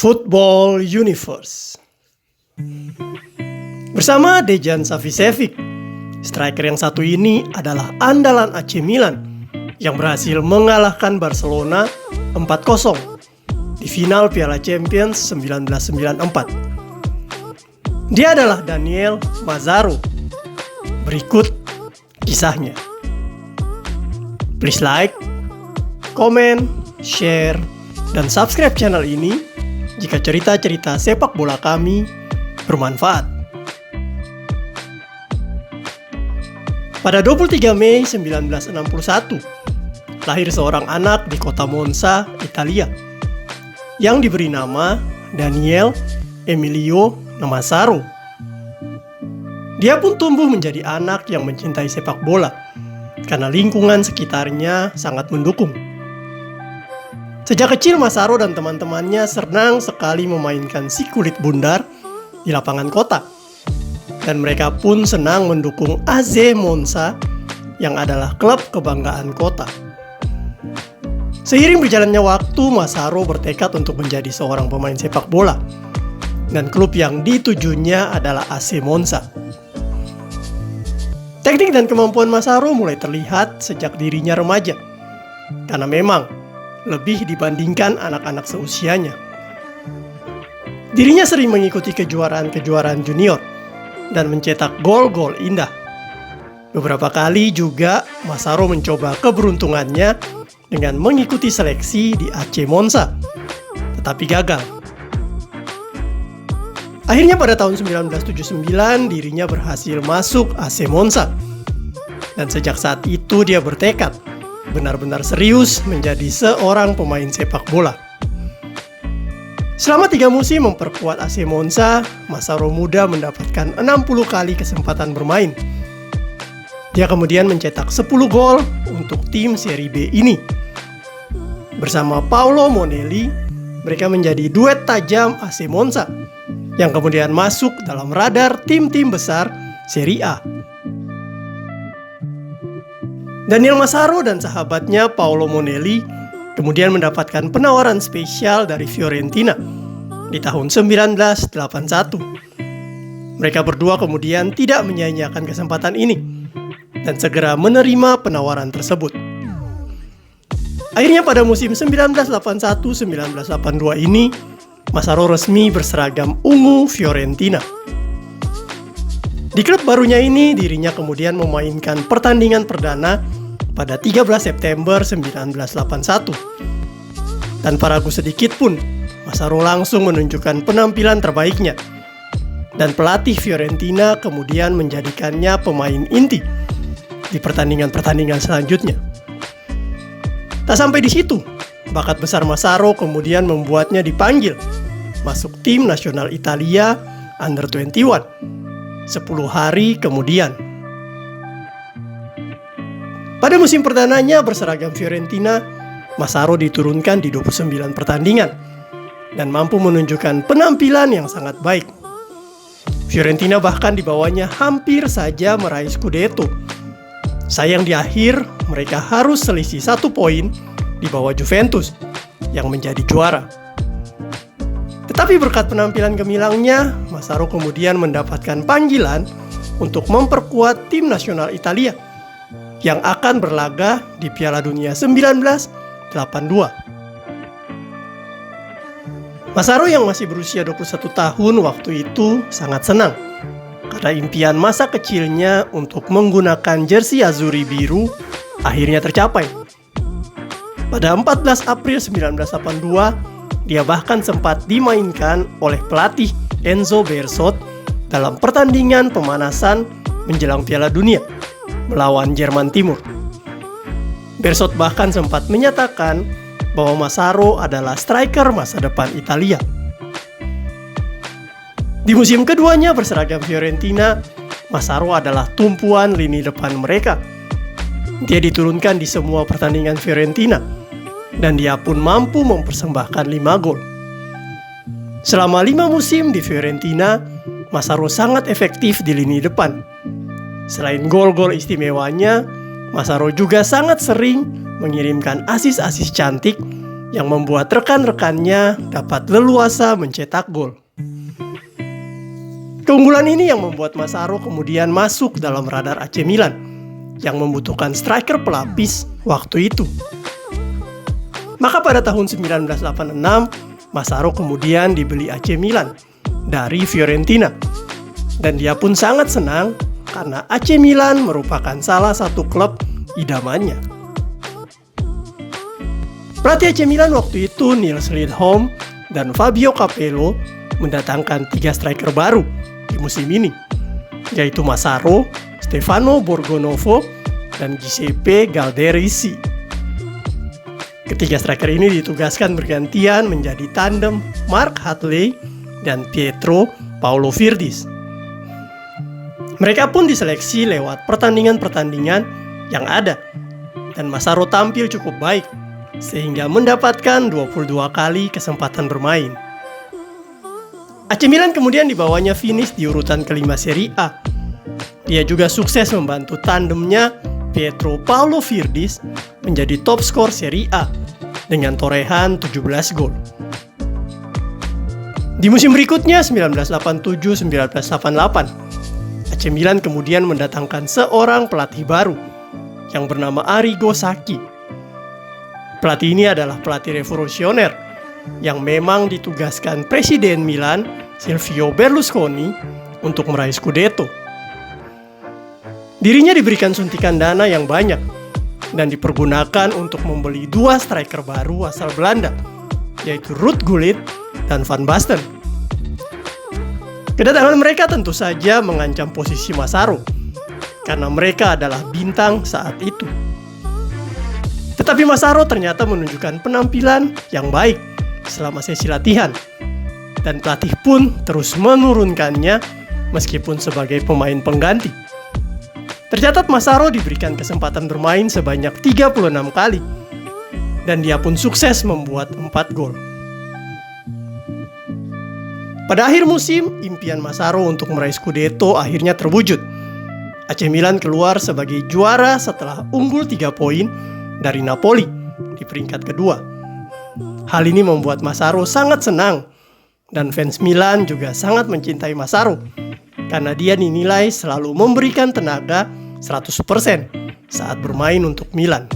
Football Universe. Bersama Dejan Savicevic, striker yang satu ini adalah andalan AC Milan yang berhasil mengalahkan Barcelona 4-0 di final Piala Champions 1994. Dia adalah Daniel Mazzaro. Berikut kisahnya. Please like, comment, share, dan subscribe channel ini jika cerita-cerita sepak bola kami bermanfaat. Pada 23 Mei 1961, lahir seorang anak di kota Monza, Italia, yang diberi nama Daniel Emilio Mazzaro. Dia pun tumbuh menjadi anak yang mencintai sepak bola, karena lingkungan sekitarnya sangat mendukung. Sejak kecil, Mazzaro dan teman-temannya senang sekali memainkan si kulit bundar di lapangan kota. Dan mereka pun senang mendukung AZ Monza yang adalah klub kebanggaan kota. Seiring berjalannya waktu, Mazzaro bertekad untuk menjadi seorang pemain sepak bola. Dan klub yang ditujunya adalah AC Monza. Teknik dan kemampuan Mazzaro mulai terlihat sejak dirinya remaja. Karena memang lebih dibandingkan anak-anak seusianya. Dirinya sering mengikuti kejuaraan-kejuaraan junior dan mencetak gol-gol indah. Beberapa kali juga Mazzaro mencoba keberuntungannya dengan mengikuti seleksi di AC Monza, tetapi gagal. Akhirnya pada tahun 1979 dirinya berhasil masuk AC Monza. Dan sejak saat itu dia bertekad benar-benar serius menjadi seorang pemain sepak bola. Selama 3 musim memperkuat AC Monza, Mazzaro muda mendapatkan 60 kali kesempatan bermain. Dia kemudian mencetak 10 gol untuk tim Serie B ini. Bersama Paolo Monelli, mereka menjadi duet tajam AC Monza yang kemudian masuk dalam radar tim-tim besar Serie A. Daniel Mazzaro dan sahabatnya Paolo Monelli kemudian mendapatkan penawaran spesial dari Fiorentina di tahun 1981. Mereka berdua kemudian tidak menyia-nyiakan kesempatan ini dan segera menerima penawaran tersebut. Akhirnya pada musim 1981-1982 ini, Mazzaro resmi berseragam ungu Fiorentina. Di klub barunya ini, dirinya kemudian memainkan pertandingan perdana pada 13 September 1981. Tanpa ragu sedikit pun, Mazzaro langsung menunjukkan penampilan terbaiknya. Dan pelatih Fiorentina kemudian menjadikannya pemain inti di pertandingan-pertandingan selanjutnya. Tak sampai di situ, bakat besar Mazzaro kemudian membuatnya dipanggil masuk tim nasional Italia Under 21. 10 hari kemudian. Pada musim perdananya berseragam Fiorentina, Mazzaro diturunkan di 29 pertandingan dan mampu menunjukkan penampilan yang sangat baik. Fiorentina bahkan dibawanya hampir saja meraih Scudetto. Sayang di akhir mereka harus selisih 1 poin di bawah Juventus yang menjadi juara. Tetapi berkat penampilan gemilangnya, Mazzaro kemudian mendapatkan panggilan untuk memperkuat tim nasional Italia yang akan berlaga di Piala Dunia 1982. Mazzaro yang masih berusia 21 tahun waktu itu sangat senang karena impian masa kecilnya untuk menggunakan jersey Azzurri biru akhirnya tercapai. Pada 14 April 1982, dia bahkan sempat dimainkan oleh pelatih Enzo Bearzot dalam pertandingan pemanasan menjelang Piala Dunia melawan Jerman Timur. Bearzot bahkan sempat menyatakan bahwa Mazzaro adalah striker masa depan Italia. Di musim keduanya berseragam Fiorentina, Mazzaro adalah tumpuan lini depan mereka. Dia diturunkan di semua pertandingan Fiorentina dan dia pun mampu mempersembahkan 5 gol. Selama 5 musim di Fiorentina, Mazzaro sangat efektif di lini depan. Selain gol-gol istimewanya, Mazzaro juga sangat sering mengirimkan asis-asis cantik yang membuat rekan-rekannya dapat leluasa mencetak gol. Keunggulan ini yang membuat Massaro kemudian masuk dalam radar AC Milan yang membutuhkan striker pelapis waktu itu. Maka pada tahun 1986, Massaro kemudian dibeli AC Milan dari Fiorentina. Dan dia pun sangat senang karena AC Milan merupakan salah satu klub idamannya. Pelatih AC Milan waktu itu Nils Lidholm dan Fabio Capello mendatangkan 3 striker baru di musim ini, yaitu Massaro, Stefano Borgonovo, dan Giuseppe Galderisi. Ketiga striker ini ditugaskan bergantian menjadi tandem Mark Hadley dan Pietro Paolo Virdis. Mereka pun diseleksi lewat pertandingan-pertandingan yang ada, dan Massaro tampil cukup baik sehingga mendapatkan 22 kali kesempatan bermain. AC Milan kemudian dibawanya finish di urutan kelima Serie A. Dia juga sukses membantu tandemnya Pietro Paolo Virdis menjadi top skor Serie A dengan torehan 17 gol. Di musim berikutnya 1987-1988, AC Milan kemudian mendatangkan seorang pelatih baru yang bernama Arrigo Sacchi. Pelatih ini adalah pelatih revolusioner yang memang ditugaskan Presiden Milan Silvio Berlusconi untuk meraih Scudetto. Dirinya diberikan suntikan dana yang banyak dan dipergunakan untuk membeli 2 striker baru asal Belanda, yaitu Ruud Gullit dan Van Basten. Kedatangan mereka tentu saja mengancam posisi Massaro karena mereka adalah bintang saat itu. Tetapi Massaro ternyata menunjukkan penampilan yang baik selama sesi latihan, dan pelatih pun terus menurunkannya meskipun sebagai pemain pengganti. Tercatat Massaro diberikan kesempatan bermain sebanyak 36 kali, dan dia pun sukses membuat 4 gol. Pada akhir musim, impian Massaro untuk meraih Scudetto akhirnya terwujud. AC Milan keluar sebagai juara setelah unggul 3 poin dari Napoli di peringkat kedua. Hal ini membuat Massaro sangat senang, dan fans Milan juga sangat mencintai Massaro karena dia dinilai selalu memberikan tenaga 100% saat bermain untuk Milan.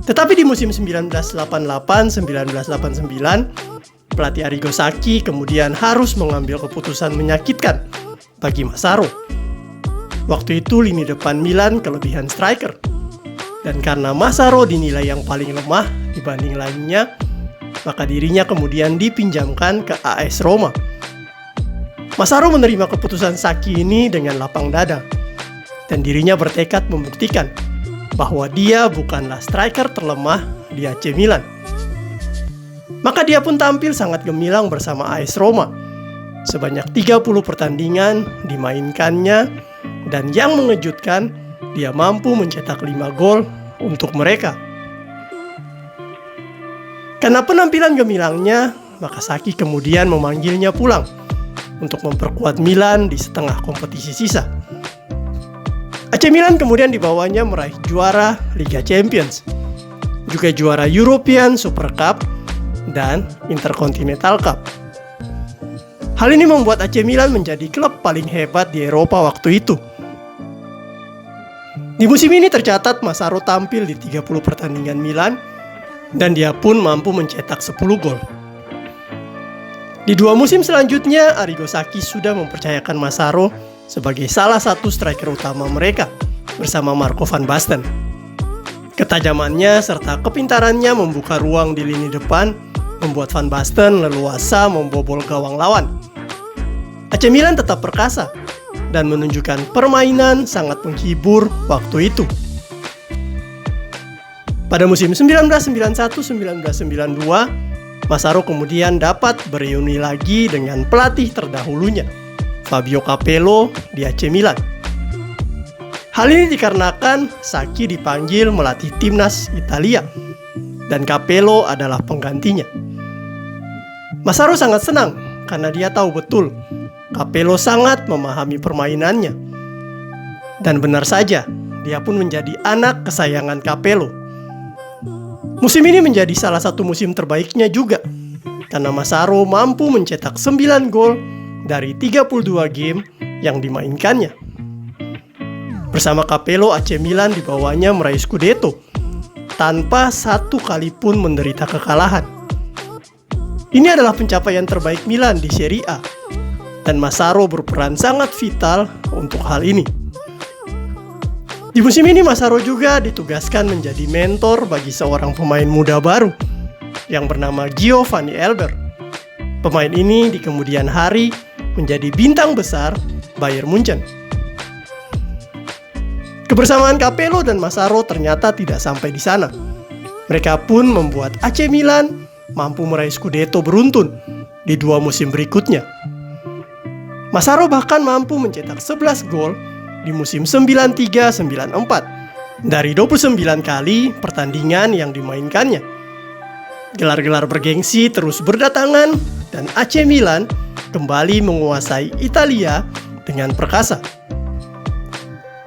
Tetapi di musim 1988-1989, pelatih Arrigo Sacchi kemudian harus mengambil keputusan menyakitkan bagi Massaro. Waktu itu lini depan Milan kelebihan striker, dan karena Massaro dinilai yang paling lemah dibanding lainnya, maka dirinya kemudian dipinjamkan ke AS Roma. Massaro menerima keputusan Sacchi ini dengan lapang dada, dan dirinya bertekad membuktikan bahwa dia bukanlah striker terlemah di AC Milan. Maka dia pun tampil sangat gemilang bersama AS Roma. Sebanyak 30 pertandingan dimainkannya, dan yang mengejutkan, dia mampu mencetak 5 gol untuk mereka. Karena penampilan gemilangnya, maka Sacchi kemudian memanggilnya pulang untuk memperkuat Milan di setengah kompetisi sisa. AC Milan kemudian dibawanya meraih juara Liga Champions, juga juara European Super Cup dan Intercontinental Cup. Hal ini membuat AC Milan menjadi klub paling hebat di Eropa waktu itu. Di musim ini tercatat Massaro tampil di 30 pertandingan Milan, dan dia pun mampu mencetak 10 gol. Di 2 musim selanjutnya, Arrigo Sacchi sudah mempercayakan Massaro sebagai salah satu striker utama mereka bersama Marco van Basten. Ketajamannya serta kepintarannya membuka ruang di lini depan membuat Van Basten leluasa membobol gawang lawan. AC Milan tetap perkasa dan menunjukkan permainan sangat menghibur waktu itu. Pada musim 1991-1992, Massaro kemudian dapat bereuni lagi dengan pelatih terdahulunya, Fabio Capello di AC Milan. Hal ini dikarenakan Sacchi dipanggil melatih timnas Italia, dan Capello adalah penggantinya. Massaro sangat senang karena dia tahu betul Capello sangat memahami permainannya. Dan benar saja, dia pun menjadi anak kesayangan Capello. Musim ini menjadi salah satu musim terbaiknya juga, karena Massaro mampu mencetak 9 gol dari 32 game yang dimainkannya. Bersama Capello, AC Milan di bawahnya meraih Scudetto tanpa satu kali pun menderita kekalahan. Ini adalah pencapaian terbaik Milan di Serie A, dan Massaro berperan sangat vital untuk hal ini. Di musim ini Massaro juga ditugaskan menjadi mentor bagi seorang pemain muda baru yang bernama Giovanni Elber. Pemain ini di kemudian hari menjadi bintang besar Bayern Munchen. Kebersamaan Capello dan Massaro ternyata tidak sampai di sana. Mereka pun membuat AC Milan mampu meraih Scudetto beruntun di 2 musim berikutnya. Massaro bahkan mampu mencetak 11 gol di musim 93-94 dari 29 kali pertandingan yang dimainkannya. Gelar-gelar bergengsi terus berdatangan dan AC Milan kembali menguasai Italia dengan perkasa.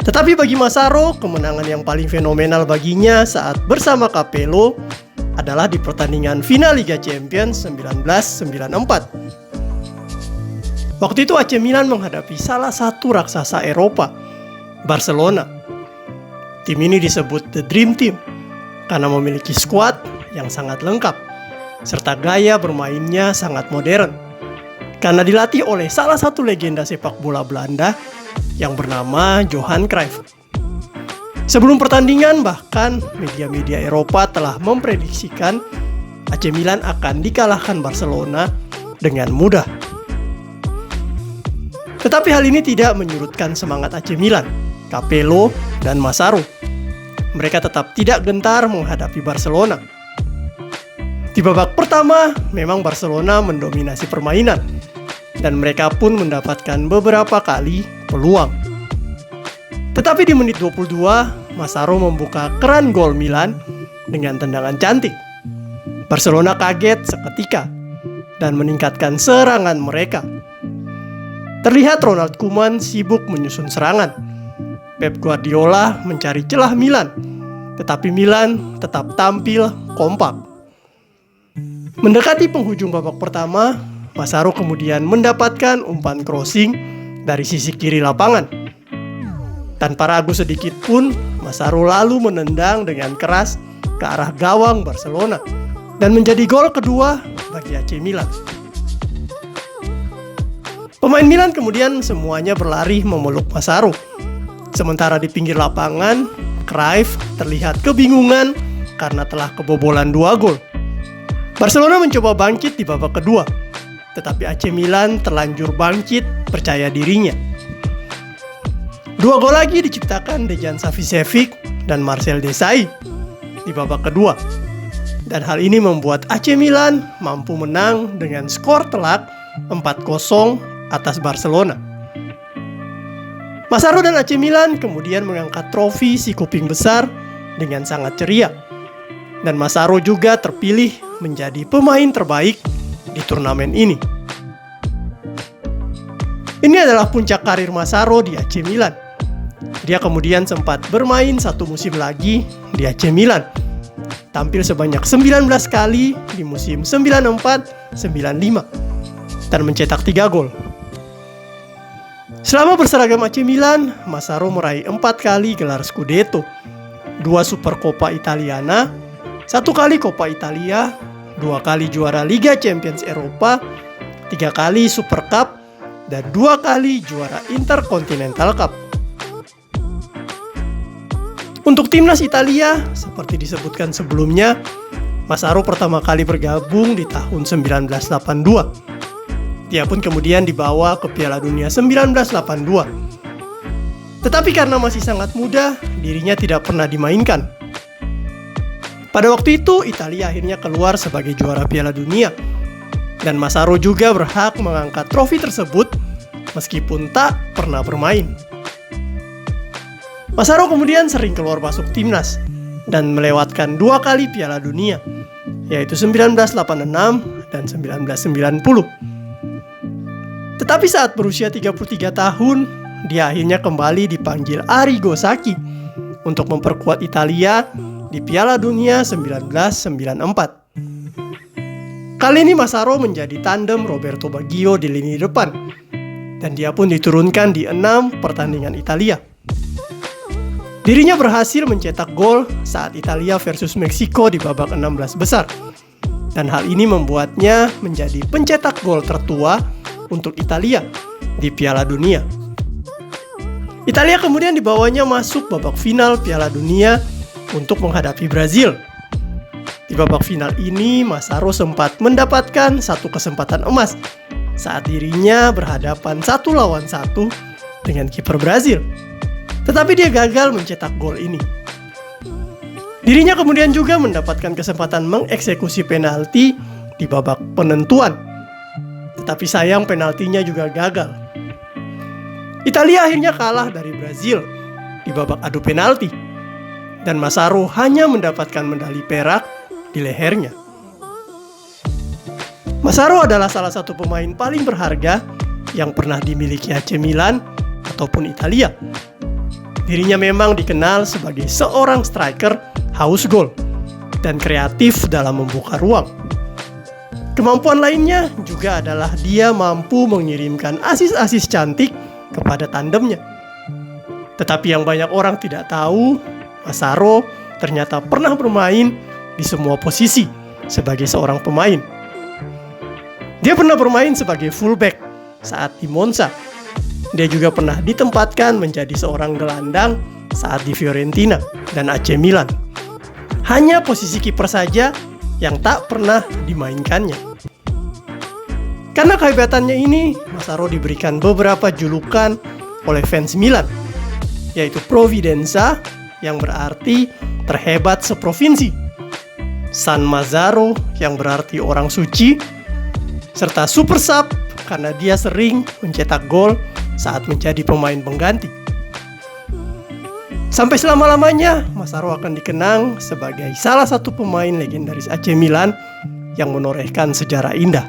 Tetapi bagi Massaro, kemenangan yang paling fenomenal baginya saat bersama Capello adalah di pertandingan final Liga Champions 1994. Waktu itu AC Milan menghadapi salah satu raksasa Eropa, Barcelona. Tim ini disebut The Dream Team karena memiliki skuad yang sangat lengkap, serta gaya bermainnya sangat modern. Karena dilatih oleh salah satu legenda sepak bola Belanda yang bernama Johan Cruyff. Sebelum pertandingan, bahkan media-media Eropa telah memprediksikan AC Milan akan dikalahkan Barcelona dengan mudah. Tetapi hal ini tidak menyurutkan semangat AC Milan, Capello, dan Massaro. Mereka tetap tidak gentar menghadapi Barcelona. Di babak pertama, memang Barcelona mendominasi permainan, dan mereka pun mendapatkan beberapa kali peluang. Tetapi di menit 22, Massaro membuka keran gol Milan dengan tendangan cantik. Barcelona kaget seketika dan meningkatkan serangan mereka. Terlihat Ronald Koeman sibuk menyusun serangan. Pep Guardiola mencari celah Milan, tetapi Milan tetap tampil kompak. Mendekati penghujung babak pertama, Massaro kemudian mendapatkan umpan crossing dari sisi kiri lapangan. Tanpa ragu sedikit pun, Massaro lalu menendang dengan keras ke arah gawang Barcelona dan menjadi gol kedua bagi AC Milan. Pemain Milan kemudian semuanya berlari memeluk Massaro. Sementara di pinggir lapangan, Cruyff terlihat kebingungan karena telah kebobolan 2 gol. Barcelona mencoba bangkit di babak kedua, tetapi AC Milan terlanjur bangkit percaya dirinya. 2 gol lagi diciptakan Dejan Savicevic dan Marcel Desailly di babak kedua. Dan hal ini membuat AC Milan mampu menang dengan skor telak 4-0 atas Barcelona. Massaro dan AC Milan kemudian mengangkat trofi si kuping besar dengan sangat ceria. Dan Massaro juga terpilih menjadi pemain terbaik di turnamen ini. Ini adalah puncak karir Massaro di AC Milan. Dia kemudian sempat bermain 1 musim lagi di AC Milan. Tampil sebanyak 19 kali di musim 94-95 dan mencetak 3 gol. Selama berseragam AC Milan, Massaro meraih 4 kali gelar Scudetto, 2 Supercoppa Italiana, 1 kali Coppa Italia, 2 kali juara Liga Champions Eropa, 3 kali Super Cup, dan 2 kali juara Intercontinental Cup. Untuk timnas Italia, seperti disebutkan sebelumnya, Massaro pertama kali bergabung di tahun 1982. Dia pun kemudian dibawa ke Piala Dunia 1982. Tetapi karena masih sangat muda, dirinya tidak pernah dimainkan. Pada waktu itu, Italia akhirnya keluar sebagai juara Piala Dunia. Dan Massaro juga berhak mengangkat trofi tersebut meskipun tak pernah bermain. Massaro kemudian sering keluar masuk timnas dan melewatkan 2 kali Piala Dunia, yaitu 1986 dan 1990. Tetapi saat berusia 33 tahun, dia akhirnya kembali dipanggil Arrigo Sacchi untuk memperkuat Italia di Piala Dunia 1994. Kali ini Massaro menjadi tandem Roberto Baggio di lini depan, dan dia pun diturunkan di 6 pertandingan Italia. Dirinya berhasil mencetak gol saat Italia versus Meksiko di babak 16 besar, dan hal ini membuatnya menjadi pencetak gol tertua untuk Italia di Piala Dunia. Italia kemudian dibawanya masuk babak final Piala Dunia untuk menghadapi Brazil. Di babak final ini, Massaro sempat mendapatkan satu kesempatan emas saat dirinya berhadapan 1 lawan 1 dengan kiper Brazil. Tetapi dia gagal mencetak gol ini. Dirinya kemudian juga mendapatkan kesempatan mengeksekusi penalti di babak penentuan. Tetapi sayang penaltinya juga gagal. Italia akhirnya kalah dari Brazil di babak adu penalti, dan Massaro hanya mendapatkan medali perak di lehernya. Massaro adalah salah satu pemain paling berharga yang pernah dimiliki AC Milan ataupun Italia. Dirinya memang dikenal sebagai seorang striker haus gol dan kreatif dalam membuka ruang. Kemampuan lainnya juga adalah dia mampu mengirimkan asis-asis cantik kepada tandemnya. Tetapi yang banyak orang tidak tahu, Massaro ternyata pernah bermain di semua posisi sebagai seorang pemain. Dia pernah bermain sebagai fullback saat di Monza. Dia juga pernah ditempatkan menjadi seorang gelandang saat di Fiorentina dan AC Milan. Hanya posisi kiper saja yang tak pernah dimainkannya. Karena kehebatannya ini, Massaro diberikan beberapa julukan oleh fans Milan, yaitu Providenza yang berarti terhebat seprovinsi, San Mazzaro yang berarti orang suci, serta Super Sub karena dia sering mencetak gol saat menjadi pemain pengganti. Sampai selama-lamanya, Massaro akan dikenang sebagai salah satu pemain legendaris AC Milan yang menorehkan sejarah indah.